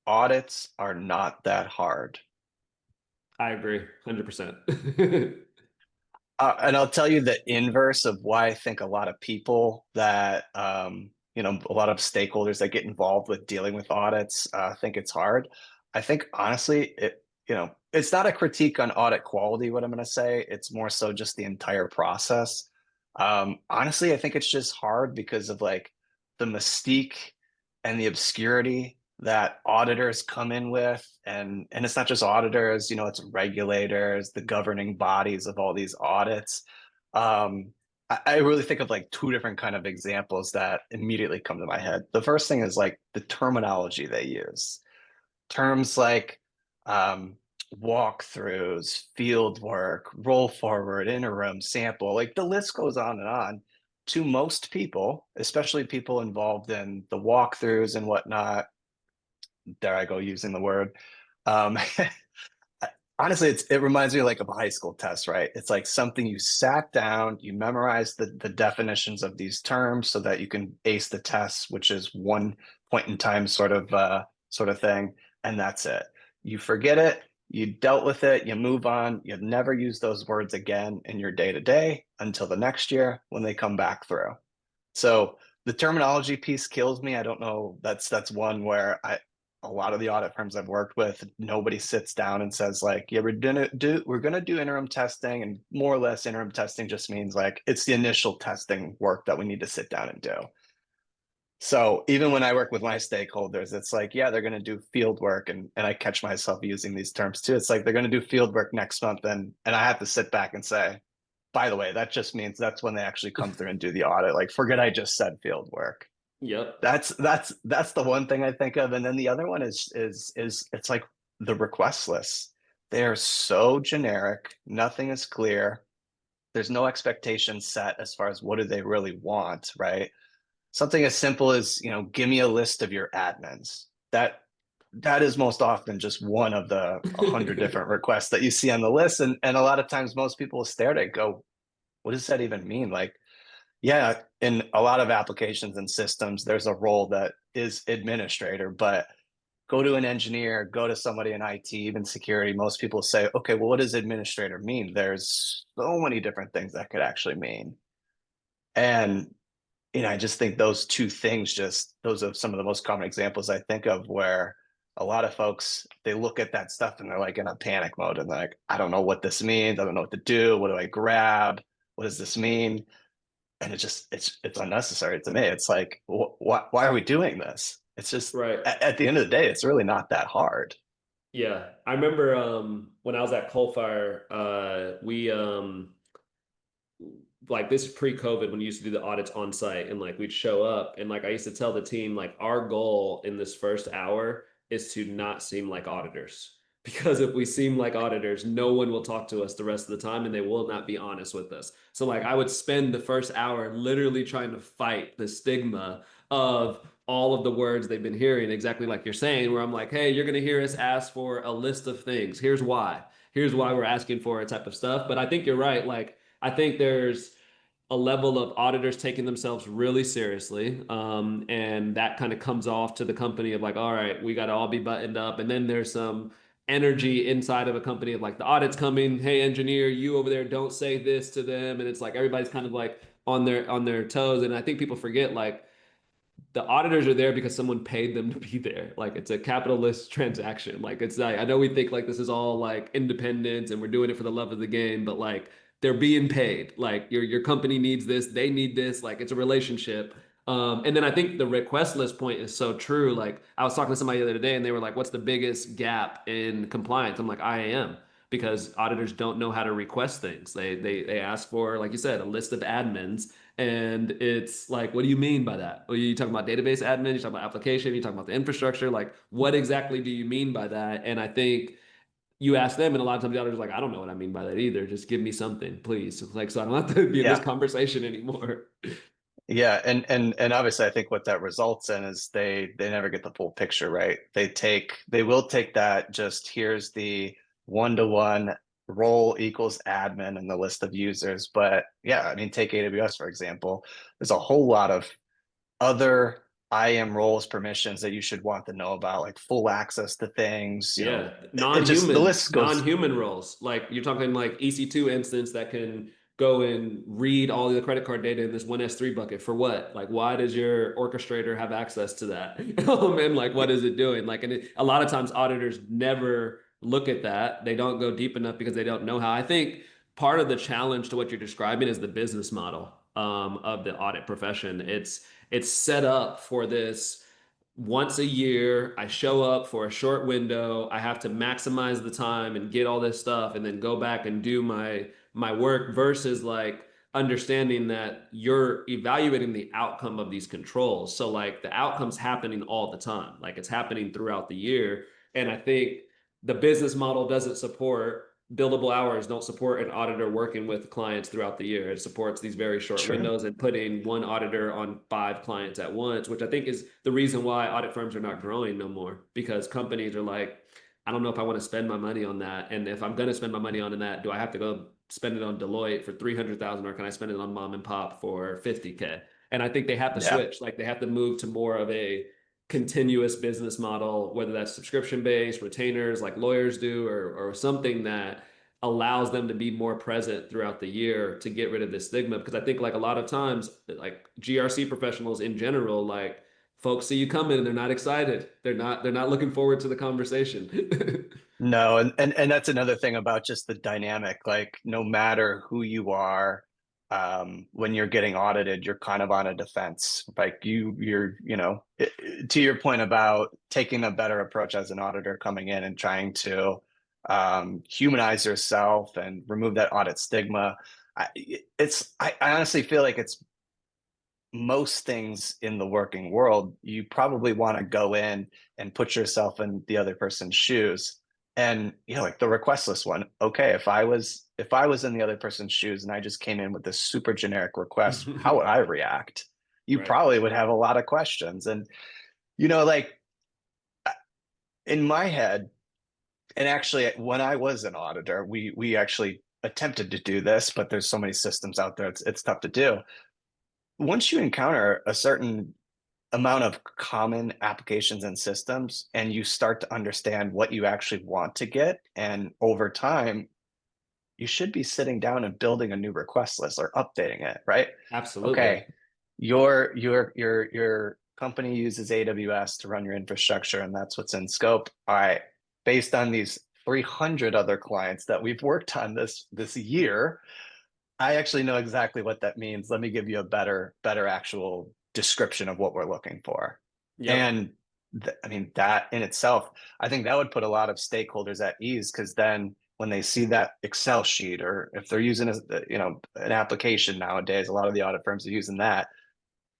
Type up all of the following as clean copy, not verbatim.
Audits are not that hard. I agree, 100%. And I'll tell you the inverse of why I think a lot of people that, a lot of stakeholders that get involved with dealing with audits think it's hard. I think honestly, it's not a critique on audit quality, what I'm going to say. It's more so just the entire process. Honestly, I think it's just hard because of like the mystique and the obscurity that auditors come in with, and it's not just auditors, it's regulators, the governing bodies of all these audits. I really think of like two different kind of examples that immediately come to my head. The first thing is like the terminology they use. Terms like um, walkthroughs, field work, roll forward, interim, sample, like the list goes on and on. To most people, especially people involved in the walkthroughs and whatnot, dare I go using the word. Um, Honestly, it reminds me like of a high school test, right? It's like something you sat down, you memorized the definitions of these terms so that you can ace the test, which is one point in time sort of thing, and that's it. You forget it, you dealt with it, you move on, you never use those words again in your day to day until the next year when they come back through. So the terminology piece kills me. I don't know. That's one where a lot of the audit firms I've worked with, nobody sits down and says like, yeah, we're gonna do interim testing, and more or less interim testing just means like it's the initial testing work that we need to sit down and do. So even when I work with my stakeholders, it's like, yeah, they're gonna do field work, and I catch myself using these terms too. It's like they're gonna do field work next month, and I have to sit back and say, by the way, that just means that's when they actually come through and do the audit. Like, forget I just said field work. Yep. That's the one thing I think of, and then the other one is it's like the request lists. They are so generic. Nothing is clear. There's no expectation set as far as what do they really want, right? Something as simple as, give me a list of your admins. That is most often just one of the 100 different requests that you see on the list, and a lot of times most people will stare at it and go, what does that even mean? Like, yeah, in a lot of applications and systems, there's a role that is administrator, but go to an engineer, go to somebody in IT, even security. Most people say, okay, well, what does administrator mean? There's so many different things that could actually mean. And, I just think those two things, just those are some of the most common examples I think of where a lot of folks, they look at that stuff and they're like in a panic mode and they're like, I don't know what this means. I don't know what to do. What do I grab? What does this mean? And it's unnecessary to me. It's like, why are we doing this? It's just Right. at the end of the day, it's really not that hard. Yeah. I remember when I was at Coalfire, we like this is pre-COVID when we used to do the audits on site and like we'd show up and like I used to tell the team like our goal in this first hour is to not seem like auditors. Because if we seem like auditors, no one will talk to us the rest of the time and they will not be honest with us. So like I would spend the first hour literally trying to fight the stigma of all of the words they've been hearing, exactly like you're saying, where I'm like, hey, you're gonna hear us ask for a list of things. Here's why. Here's why we're asking for it type of stuff. But I think you're right. Like I think there's a level of auditors taking themselves really seriously. And that kind of comes off to the company of like, all right, we got to all be buttoned up. And then there's some energy inside of a company of like the audit's coming. Hey, engineer, you over there, don't say this to them. And it's like everybody's kind of like on their toes. And I think people forget like the auditors are there because someone paid them to be there. Like it's a capitalist transaction. Like it's like I know we think like this is all like independent and we're doing it for the love of the game, but like they're being paid. Like your company needs this, they need this. Like it's a relationship. And then I think the request list point is so true. Like I was talking to somebody the other day and they were like, "What's the biggest gap in compliance?" I'm like, "IAM." Because auditors don't know how to request things. They ask for, like you said, a list of admins, and it's like, what do you mean by that? Are you talking about database admin? You talking about application? You talking about the infrastructure? Like, what exactly do you mean by that? And I think you ask them, and a lot of times the auditors are like, I don't know what I mean by that either. Just give me something, please. Like, so I don't have to be in this Yeah. conversation anymore. Yeah, and obviously I think what that results in is they never get the full picture, right? They will take that, just here's the one-to-one role equals admin and the list of users. But yeah, I mean, take AWS for example. There's a whole lot of other IAM roles permissions that you should want to know about, like full access to things, Yeah, it just, the non-human, list goes. non-human roles. Like you're talking like EC2 instance that can go and read all the credit card data in this one S3 bucket for what? Like, why does your orchestrator have access to that? And like, what is it doing? Like, and a lot of times auditors never look at that. They don't go deep enough because they don't know how. I think part of the challenge to what you're describing is the business model of the audit profession. It's set up for this once a year. I show up for a short window. I have to maximize the time and get all this stuff and then go back and do my work versus like understanding that you're evaluating the outcome of these controls. So like the outcome's happening all the time. Like it's happening throughout the year. And I think the business model doesn't support billable hours, don't support an auditor working with clients throughout the year. It supports these very short Sure. windows and putting one auditor on 5 clients at once, which I think is the reason why audit firms are not growing no more, because companies are like, I don't know if I want to spend my money on that. And if I'm going to spend my money on that, do I have to go spend it on Deloitte for 300,000 or can I spend it on mom and pop for 50K? And I think they have to Yeah. switch. Like they have to move to more of a continuous business model, whether that's subscription based, retainers like lawyers do, or something that allows them to be more present throughout the year to get rid of this stigma. Because I think like a lot of times, like GRC professionals in general, like folks see you coming and they're not excited. They're not looking forward to the conversation. No, and that's another thing about just the dynamic. Like, no matter who you are, when you're getting audited, you're kind of on a defense. Like to your point about taking a better approach as an auditor coming in and trying to humanize yourself and remove that audit stigma. I honestly feel like it's most things in the working world, you probably want to go in and put yourself in the other person's shoes. And like the request list one, okay, if I was in the other person's shoes and I just came in with this super generic request, how would I react? You Right. probably would have a lot of questions. And like in my head, and actually when I was an auditor, we actually attempted to do this, but there's so many systems out there, it's tough to do. Once you encounter a certain amount of common applications and systems and you start to understand what you actually want to get, and over time you should be sitting down and building a new request list or updating it, right? Absolutely. Okay, your company uses AWS to run your infrastructure and that's what's in scope. All right, based on these 300 other clients that we've worked on this year, I actually know exactly what that means. Let me give you a better actual description of what we're looking for. Yep. And I mean, that in itself, I think that would put a lot of stakeholders at ease, because then when they see that Excel sheet, or if they're using an application nowadays, a lot of the audit firms are using that,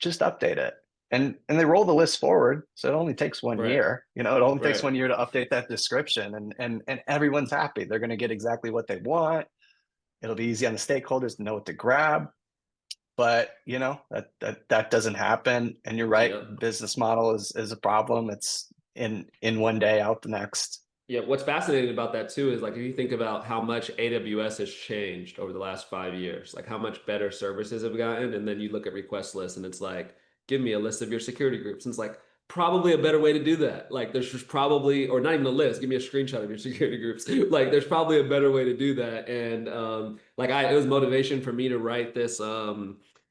just update it. And they roll the list forward. So it only takes one Right. year. It only takes Right. 1 year to update that description, and everyone's happy. They're going to get exactly what they want. It'll be easy on the stakeholders to know what to grab. But that doesn't happen. And you're right, Yep. business model is a problem. It's in one day, out the next. Yeah, what's fascinating about that too is like if you think about how much AWS has changed over the last 5 years, like how much better services have gotten, and then you look at request lists and it's like, give me a list of your security groups. And it's like probably a better way to do that. Like there's just probably, or not even a list, give me a screenshot of your security groups. Like there's probably a better way to do that. And like it was motivation for me to write this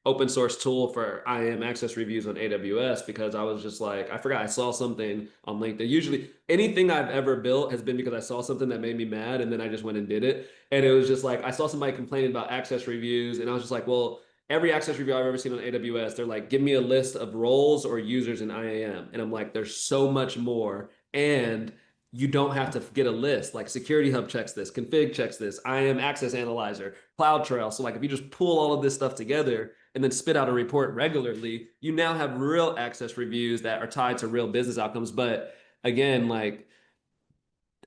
open source tool for IAM access reviews on AWS, because I was just like, I forgot I saw something on LinkedIn. Usually anything I've ever built has been because I saw something that made me mad and then I just went and did it. And it was just like, I saw somebody complaining about access reviews and I was just like, well, every access review I've ever seen on AWS, they're like, give me a list of roles or users in IAM. And I'm like, there's so much more. And you don't have to get a list. Like Security Hub checks this, config checks this, IAM Access Analyzer, CloudTrail. So like if you just pull all of this stuff together and then spit out a report regularly, you now have real access reviews that are tied to real business outcomes. But again, like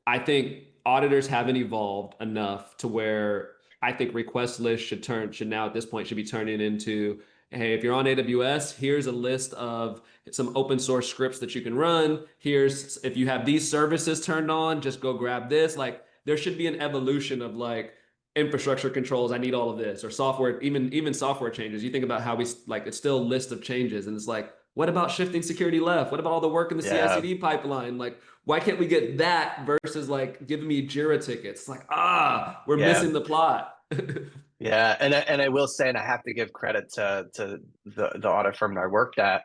I think auditors haven't evolved enough to where I think request lists should now at this point should be turning into, hey, if you're on AWS, here's a list of some open source scripts that you can run. Here's if you have these services turned on, just go grab this. Like there should be an evolution of like infrastructure controls. I need all of this, or software, even software changes. You think about how we like it's still a list of changes, and it's like What about shifting security left? What about all the work in the Yeah, CI/CD pipeline? Like, why can't we get that versus like giving me Jira tickets? It's like, we're yeah, missing the plot. yeah. And I will say, and I have to give credit to the audit firm that I worked at,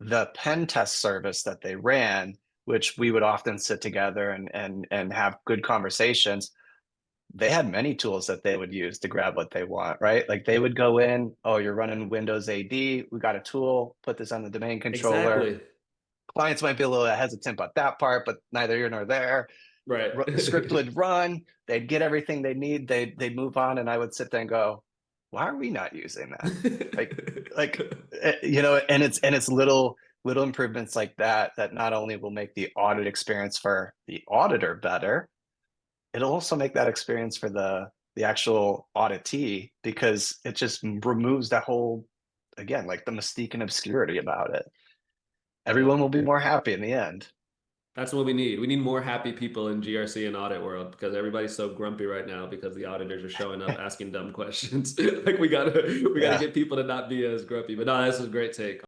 the pen test service that they ran, which we would often sit together and have good conversations. They had many tools that they would use to grab what they want, right? Like they would go in, oh, you're running Windows AD, we got a tool, put this on the domain controller. Exactly. Clients might be a little hesitant about that part, but neither here nor there. Right. The script would run, they'd get everything they need, they'd move on, and I would sit there and go, why are we not using that? Like, and it's little improvements like that that not only will make the audit experience for the auditor better, it'll also make that experience for the actual auditee because it just removes that whole, again, like the mystique and obscurity about it. Yeah. Everyone will be more happy in the end. That's what we need. We need more happy people in GRC and audit world because everybody's so grumpy right now because the auditors are showing up asking dumb questions. Like we gotta Yeah. get people to not be as grumpy. But no, this is a great take.